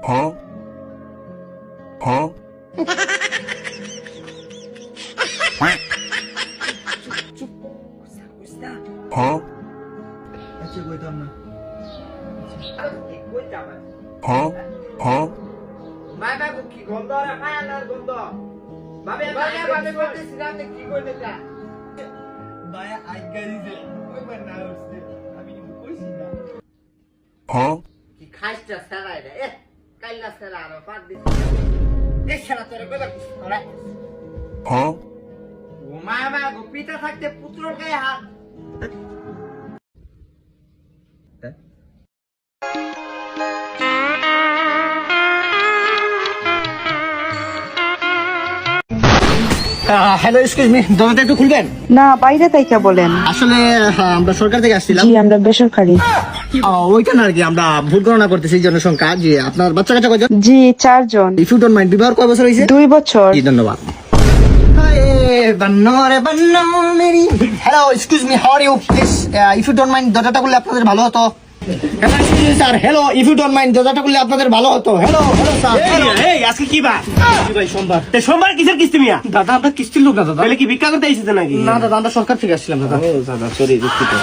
Huh? Huh? Huh? Huh? Huh? Huh? Huh? পিতা থাকতে পুত্রর গায়ে হাত হ্যালো এক্সকিউজ মি, দরজাটা একটু খুলবেন? না, বাইরে তাইকা বলেন। আসলে আমরা সরকার থেকে আসছিলাম। জি, আমরা বেসরকারি। ওইখানে আর কি আমরা ভোট গণনা করতেছি জনসংখ্যা। জি, আপনার বাচ্চা কাচ্চা কয়জন? জি, 4 জন। ইফ ইউ ডোন্ট মাইন্ড, বিবাহ কয় বছর হয়েছে? 2 বছর। জি, ধন্যবাদ। Hello excuse me, how are you? Please if you don't mind দরজাটা খুললে আপনাদের ভালো হতো। Sir hello, if you don't mind দরজাটা খুললে আপনাদের ভালো হতো। Hello hello sir. এই আজকে কি বার? ভাই সোমবার। সোমবার কিসের কিস্তি মিয়া? দাদা আমরা কিস্তির লোক না দাদা। তাহলে কি ভিক্ষা করতে আইছিস নাকি? না দাদা, আমরা সরকার থেকে আসছিলাম দাদা। দাদা সরি, দুঃখিত।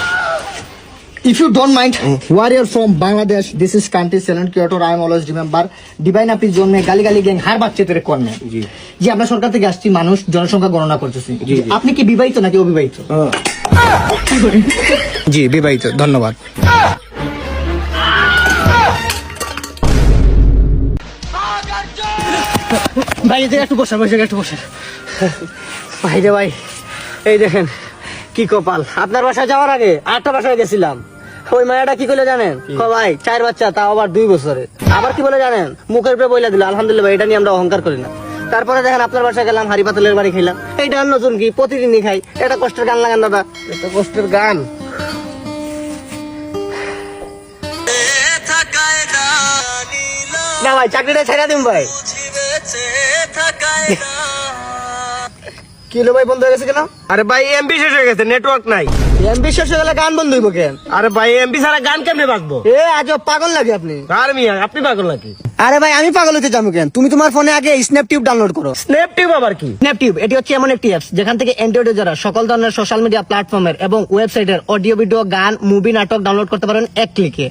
If you don't mind, warrior from Bangladesh, this is country Salon Kyoto. I am always remember. Divine আপনি জন্মে গালি গালি গ্যাং হার বাচ্চা তেরে করনে। জি জি, আমরা সরকার থেকে আসছি, মানুষ জনসংখ্যা গণনা করতেছি। জি। আপনি কি বিবাহিত নাকি অবিবাহিত? জি বিবাহিত, ধন্যবাদ। ভাই এদের একটু বসে একটু বসে। ভাই রে ভাই, এই দেখেন কি কপাল। আপনার বাসায় যাওয়ার আগে আরেকটা বাসায় গেছিলাম। ওই মায়াটা কি করলে জানেন? ভাই 4 বাচ্চা, তাও আবার 2 বছরে। আবার কি বলে জানেন? মুখের উপরে বইলা দিল আলহামদুলিল্লাহ, ভাই এটা নিয়ে আমরা অহংকার করি না। তারপরে দেখেন আপনার বাসায় গেলাম, হাড়ি পাতলের বাড়ি খাইলাম। এইটা আর নতুন কি, প্রতিদিনই খাই। এটা কষ্টের গান লাগান দাদা, এটা কষ্টের গান। না ভাই, চাকরিটা ছেড়ে দিন ভাই। কি হলো ভাই, বন্ধ হয়ে গেছে কেন? আরে ভাই এমবি শেষ হয়ে গেছে, নেটওয়ার্ক নাই। এমবি শেষ হয়ে গেলে গান বন্ধ হইব কেন? আরে ভাই এমবি ছাড়া গান কেমনে বাজবো? এ আজব পাগল লাগে আপনি। আর মিয়া আপনি পাগল নাকি? আরে ভাই আমি পাগল হতে যাবো কেন? তুমি তোমার ফোনে আগে স্ন্যাপটিউব ডাউনলোড করো। স্ন্যাপটিউব আবার কি? স্ন্যাপটিউব এটি হচ্ছে এমন একটি অ্যাপস যেখান থেকে অ্যান্ড্রয়েডে যারা সকল ধরনের সোশ্যাল মিডিয়া প্ল্যাটফর্মের এবং ওয়েবসাইটের অডিও ভিডিও গান মুভি নাটক ডাউনলোড করতে পারেন এক ক্লিকে।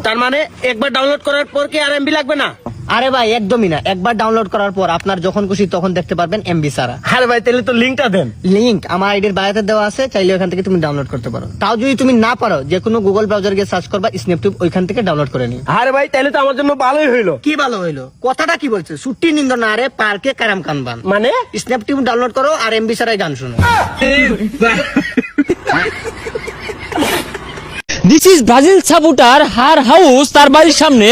তার মানে একবার ডাউনলোড করার পর কি আর এমবি লাগবে না? আরে ভাই একদমই না, একবার ডাউনলোড করার পর আপনার যখন খুশি তখন দেখতে পারবেন এমবি ছাড়া। আরে ভাই তাহলে তো লিঙ্কটা দেন। লিংক আমার আইডির বায়োতে দেওয়া আছে, চাইলে ওখান থেকে তুমি ডাউনলোড করতে পারো। তাও যদি তুমি না পারো, যে কোনো গুগল ব্রাউজার গিয়ে সার্চ করবা স্ন্যাপটিউব, ওইখান থেকে ডাউনলোড করে নিও। আরে ভাই তাহলে তো আমার জন্য ভালোই হইলো। কি ভালো হইলো? কথাটা কি বলছে? ছুটি নিন্দ না রে, পার্কে কারাম কানবান। মানে স্ন্যাপটিউব ডাউনলোড করো আর এমবি ছাড়াই গান শুনো। This is Brazil supporter her house, তার বাড়ির সামনে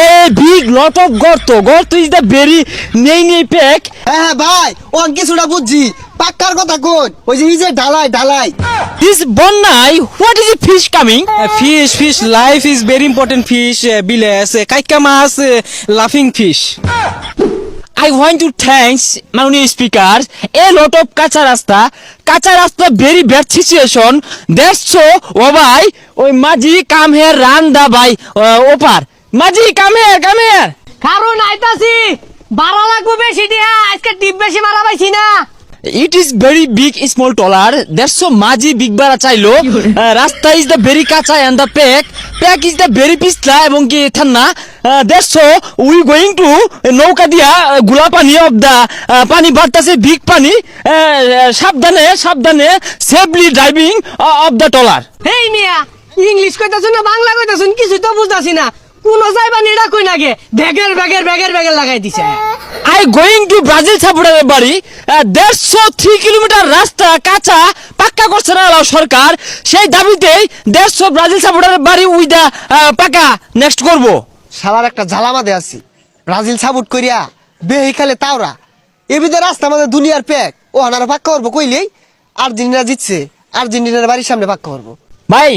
এ বিগ লট অফ গর্ত ইজ দ্য ভেরি নেই প্যাক। হ্যাঁ ভাই, ও কিছুটা বুঝছি, পাক্কার কথা কোন? ওই যে ঢালাই। দিস বন্যায় what is fish coming? Fish life is very important. Fish বিলেস কাইকা মাছ লাফিং fish. I want to thanks Manuel speakers. A lot of কাঁচা রাস্তা very bad situation. That's so. Oh boy, ওই মাঝি come here run the by ওপার। মাঝি come here. কারণ আইতাছি বাড়া লাগবে বেশি দিয়া, আজকে টিপ বেশি মারা পাইছি না। It is very big small dollar. That's so Majhi big বাড়া চাইলো। রাস্তা is the very কাঁচা and the pack is the very পিছলা এবং কি ঠান্ডা। That's so we going to নৌকা দিয়া গুলা পানি of the পানি বাড়তাছে বিগ পানি। সাবধানে safely driving of the dollar. Hey মিয়া, ইংলিশ কইতাছুন না বাংলা কইতাছুন কিছু তো বুঝতাছি না। কোন যাইবা নিডা কই নাগে ব্যাগের লাগাই দিছে। I going to ব্রাজিল সাপোর্টারের বাড়ি। That's so 3 কিলোমিটার রাস্তা কাঁচা পাক্কা করছে না সরকার, সেই দাবিতেই that's so ব্রাজিল সাপোর্টারের বাড়ি উই দা পাকা নেক্সট করব। শালার একটা ঝালামাদে আছি, ব্রাজিল সাপোর্ট করিয়া বেহিকালে তাওরা এর ভিতরে রাস্তা আমাদের দুনিয়ার প্যাক। ও হানারা পাক্কা করবো কইলেই আর্জেন্টিনা জিতছে, আর্জেন্টিনার বাড়ির সামনে পাক্কা করবো। ভাই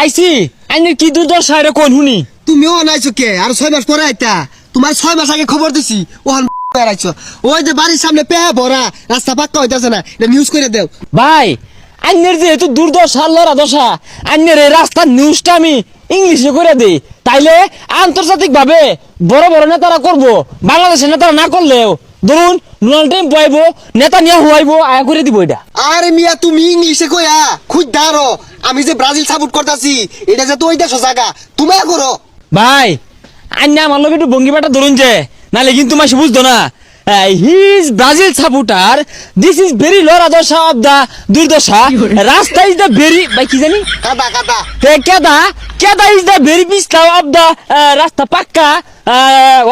আইছি, আইনের কি দুর্দশা এটা কোন শুনি। তুমিও আনাইছো কে? আর 6 মাস পরে আইতা, তোমার 6 মাস আগে খবর দিছি। ওহান আইছো, ওই যে বাড়ির সামনে পে ভরা রাস্তা পাক্কা হইতাছে না, এটা নিউজ করে দেও। ভাই আইনের যেহেতু দুর্দশা লড়া দশা, আইনের এই রাস্তার নিউজটা আমি ইংলিশে করে দেই, তাইলে আন্তর্জাতিক ভাবে বড় বড় নেতারা করব, বাংলাদেশের নেতারা না করলেও ধরুন ডোনাল্ড ট্রাম্প বইবো, নেতা নিয়ে হুয়াইবো, আয়া করে দিব এটা। আরে মিয়া তুমি ইংলিশে কইয়া খুদ দাঁড়ো, আমি যে ব্রাজিল সাপোর্ট করতাছি এটা যে তো ওই দেশ জায়গা তুমি করো। ভাই আন্না আমার লোক একটু ভঙ্গিমাটা ধরুন যে, নাহলে কিন্তু মাসে বুঝতো না। He is Brazil supporter, this is very Laura দশা অফ দা দুর্দশা, রাস্তা ইজ দ্য ভেরি, ভাই কি জানি কাদা কাদা কেদা কেদা ইজ দ্য ভেরি পিস্তা অফ দা রাস্তা পাক্কা,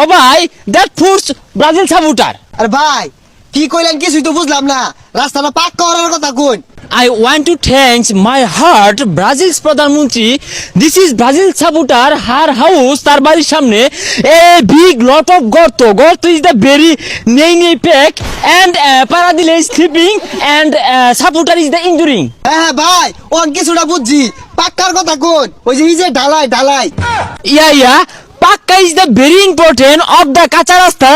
ও ভাই দ্যাট ফুডস ব্রাজিল সাপোর্টার। আরে ভাই কি কইলেন কিছুই তো বুঝলাম না, রাস্তাটা পাক্কা করার কথা কোন? I want to thank my heart Brazil's প্রধানমন্ত্রী, this is Brazil supporter, her house তার বাড়ির সামনে a big lot of গর্ত is the very নেই pack and Paradile is sleeping and supporter is the injuring. হ্যাঁ ভাই ওন কিছুটা বুঝছি, পাক্কার কথা কোন? ওই যে এই যে ঢালাই ঢালাই। Yeah, Pakka is the very important of the কাঁচা রাস্তা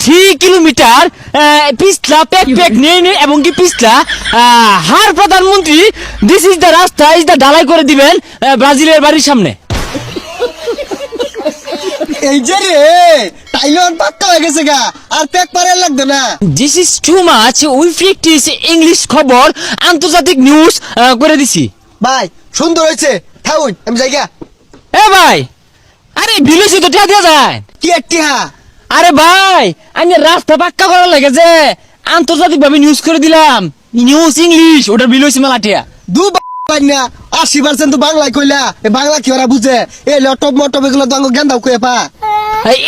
3 কিলোমিটার পিছলা পেক নেই এবং কি পিছলা হার প্রধানমন্ত্রী, দিস ইজ দ্য রাস্তা ইজ দ্য ঢালাই করে দিবেন ব্রাজিলের বাড়ির সামনে। এই যে রে টাইলন পাক্কা হয়ে গেছে গা, আর পেক পারে লাগবে না। This is too much, we practice English খবর আন্তর্জাতিক নিউজ করে দিছি। ভাই সুন্দর হয়েছে, থাউন আমি যাইগা। এ ভাই আরে বিলেছি তো টিয়া দিয়া যায়। কি একটি হা? আরে ভাই আমি রাস্তা পাক্কা করার লাগে যে আন্তর্জাতিক ভাবে নিউজ করে দিলাম, নিউজ ইংলিশ, ওটার বিল হয়েছে মেলা টিয়া। দু না 80% তো বাংলায় কইলা, এ বাংলা কি ওরা বুঝে? এই লটপ মটপ এগুলো তো আঙ্গ গেন্দাও কয়ে পা।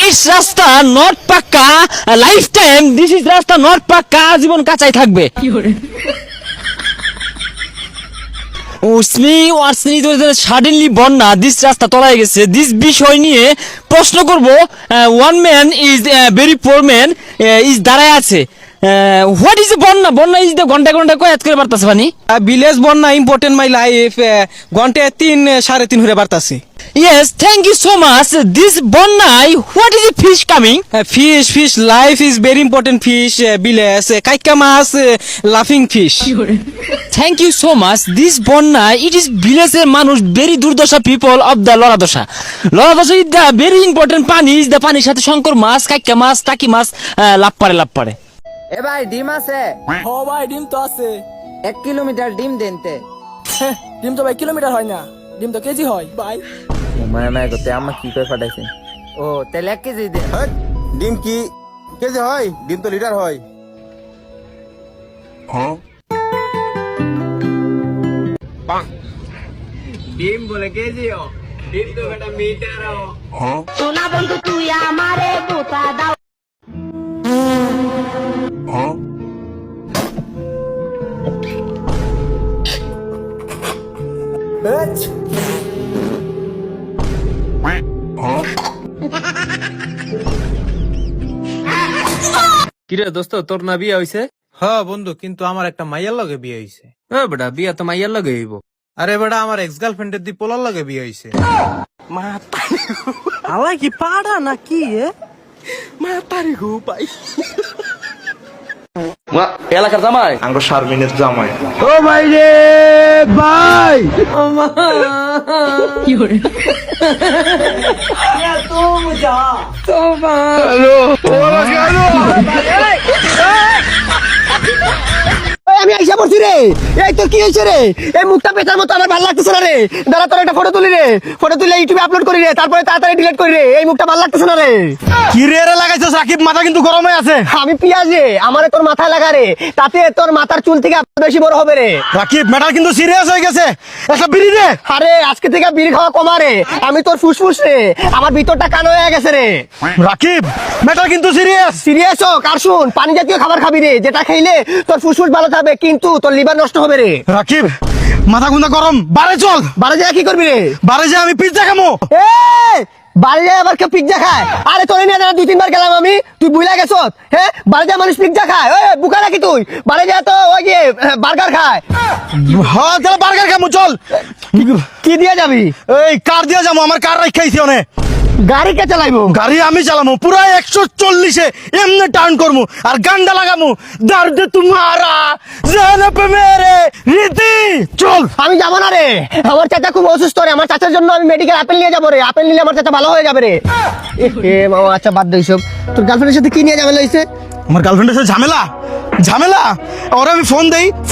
ইস রাস্তা নট পাক্কা লাইফ টাইম, দিস ইজ রাস্তা নট পাক্কা, জীবন কাঁচাই থাকবে। সাডেনলি বন্যা, দিস রাস্তা তলায় গেছে, দিস বিষয় নিয়ে প্রশ্ন করব। One man is very poor man is দাঁড়ায় আছে, হোয়াট ইজ বন্যা? বন্যা ইজ দ্য ঘন্টা ঘন্টা কয়াত করে বার্তাছে পানি। ভিলেজ বন্যা ইম্পর্টেন্ট মাই লাইফ, ঘন্টায় 3-3.5 হয়ে বার্তাছে। Yes, thank you so much. This bonnai, what is the fish coming? Fish life is very important fish, village কাইকা মাছ, লাফিং fish. Thank you so much. This bonnai, it is village মানুষ, very দুর্দশা people of the লরাদশা। লরাদশা is the very important পানি, is the পানির সাথে শঙ্কর মাছ, কাইকা মাছ, টাকি মাছ লাভ পারে। এ ভাই ডিম আছে? ও ভাই ডিম তো আছে। 1 কিলোমিটার ডিম দেনতে। ডিম তো ভাই কিলোমিটার হয় না, ডিম তো কেজি হয় ভাই। মায়া করতে আম্মা কি করে পাঠাইছেন? ও তাহলে 1 কেজি দেন। ডিম কি কেজি হয়? ডিম তো লিটার হয়। Huh? ডিম বলে কেজি ও, ডিম তো বেটা মিটার ও। Huh? সোনা বন্ধু তুই আমারে বোকা দাও। Huh? Huh? কিরে দোস্ত তোর না বিয়ে হইছে? হ্যাঁ বন্ধু, কিন্তু আমার একটা মাইয়ার লগে বিয়ে হইছে। এ বেটা বিয়া তো মাইয়ার লগে হইব। আরে বেটা আমার এক্স গার্লফ্রেন্ডের দি পোলার লগে বিয়ে হইছে। আলাই কি পাড়া না কি এ? এলাকার জামাই আঙ্গ শারমিনের জামাই। আমি আইসা পড়ছি রে, এই তো কি হয়েছে রে? এই মুখটা পেছার মতো আমার ভালো লাগতেছে না রে। দাঁড়া তোর একটা ফটো তুলি রে, ফটো তুলে ইউটিউবে আপলোড করি রে, তারপরে তাড়াতাড়ি ডিলিট করি রে। এই মুখটা ভালো লাগতেছে না রে। কি রে লাগাইছস রাকিব? মাথা কিন্তু গরম হয়ে আছে। আমি পিয়াজ রে, আমারে তোর মাথায় লাগা রে, তাতে তোর মাথার চুল থেকে বেশি বড় হবে রে। রাকিব ম্যাটার কিন্তু সিরিয়াস হয়ে গেছে, একটা বিড়ি দে। আরে আজকে থেকে বিড়ি খাওয়া কমা রে, আমি তোর ফুসফুস রে, আমার ভিতরটা কালো হয়ে গেছে রে। রাকিব ম্যাটার কিন্তু সিরিয়াস। সিরিয়াস হোক আর শুন, পানি জাতীয় খাবার খাবি রে, যেটা খাইলে তোর ফুসফুস ভালো থাকবে, কিন্তু তোর লিভার নষ্ট হবে রে। রাকিব মাথা গুন্দা গরম, বারে চল। বারে যায় কি করবি রে? বারে যে আমি পিজ্জা খামো। এ বারে যায় আবার কেউ পিজ্জা খায়? আরে তোর নিয়ে না 2-3 বার গেলাম আমি, তুই বুঝলা গেছ? হ্যাঁ বারে যায় মানুষ পিজ্জা খায়? ওই বুকা নাকি তুই? বারে যায় তো ওই যে বার্গার খায়। হ্যাঁ তাহলে বার্গার খামো চল। কি দিয়ে যাবি? এই কার দিয়ে যাবো? আমার কার রাখাইছি অনেক। গাড়ি কে চালাইবো? গাড়ি আমি চালামু পুরা 140-এ এমনি টার্ন করমু আর গানটা লাগামু দর্দ তোমারা জান পে মেরে রীতি। চল। আমি যাবো না রে, আমার চাচা খুব অসুস্থ রে, আমার চাচার জন্য আমি মেডিকেল আপেল নিয়ে যাবো রে, আপেল নিলে আমার চাচা ভালো হয়ে যাবে রে। এ মামা আচ্ছা বাদ দে সব, তোর গার্লফ্রেন্ডের সাথে কি নিয়ে ঝামেলা হয়েছে? আমার গার্লফ্রেন্ডের সাথে ঝামেলা ওরা আমি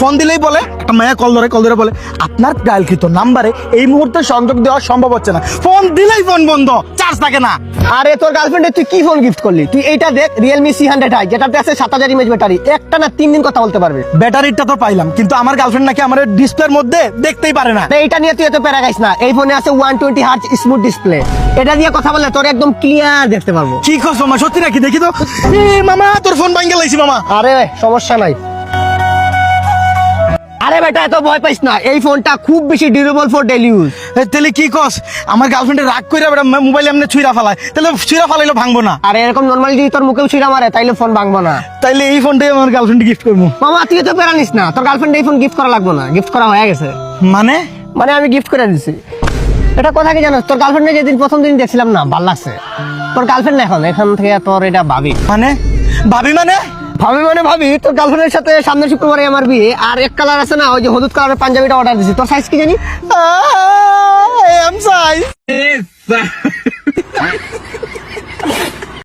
ফোন দিলেই বলে, একটা মেয়ে কল ধরে বলে আপনার ডায়ালকৃত নাম্বারে এই মুহূর্তে সংযোগ দেওয়া সম্ভব হচ্ছে না, ফোন দিলেই ফোন বন্ধ, চার্জ থাকে না। আরে তোর গার্লফ্রেন্ডে তুই কি ফোন গিফট করলি? তুই এইটা দেখ, Realme C100i, যেটাতে আছে 7000 ইমেজ ব্যাটারি, একটা না 3 দিন কথা বলতে পারবে। ব্যাটারিটা তো পাইলাম, কিন্তু আমার গার্লফ্রেন্ড নাকি আমার ডিসপ্লের মধ্যে দেখতেই পারে না। এইটা নিয়ে তুই এত প্যারা খাইস না, এই ফোনে আছে 120 হার্জ স্মুথ ডিসপ্লে, এটা দিয়ে কথা বললে তোর একদম ক্লিয়ার দেখতে পারবো। কি খোঁজ মামা, সত্যি নাকি? দেখি তো। মামা তোর ফোন ভাঙ্গে লাইছি মামা। আরে সমস্যা নাই। আরে বেটা এত ভয় পাইস না, এই ফোনটা খুব বেশি ডিউরেবল ফর ডেইলি ইউজ। তাহলে কি কস, আমার গার্লফ্রেন্ডে রাগ করে মোবাইল এমনি ছুঁড়া ফেলায়, তাহলে ছুঁড়া ফেলাইলো ভাঙবো না? আরে এরকম নরমালি যদি তোর মুখেও ছিঁড়া মারে তাইলে ফোন ভাঙবো না। তাইলে এই ফোনটাই আমার গার্লফ্রেন্ড গিফট করবো। মামা তুই তো প্যারা নিস না, তোর গার্লফ্রেন্ড এই ফোন গিফট করা লাগবে না, গিফট করা হয়ে গেছে। মানে আমি গিফট করে দিছি। এটা কথা কি জানো, তোর গার্লফ্রেন্ডে যেদিন প্রথম দিন দেখছিলাম না, ভাল লাগছে। তোর গার্লফ্রেন্ড না এখন থেকে তোর এটা ভাবি। ভাবি তোর গার্লফ্রেন্ডের সাথে সামনের শুক্রবারে আমার বিয়ে, আর এক কালার আছে না, ওই যে হলুদ কালারের পাঞ্জাবিটা অর্ডার দিছি, তোর সাইজ কি জানি?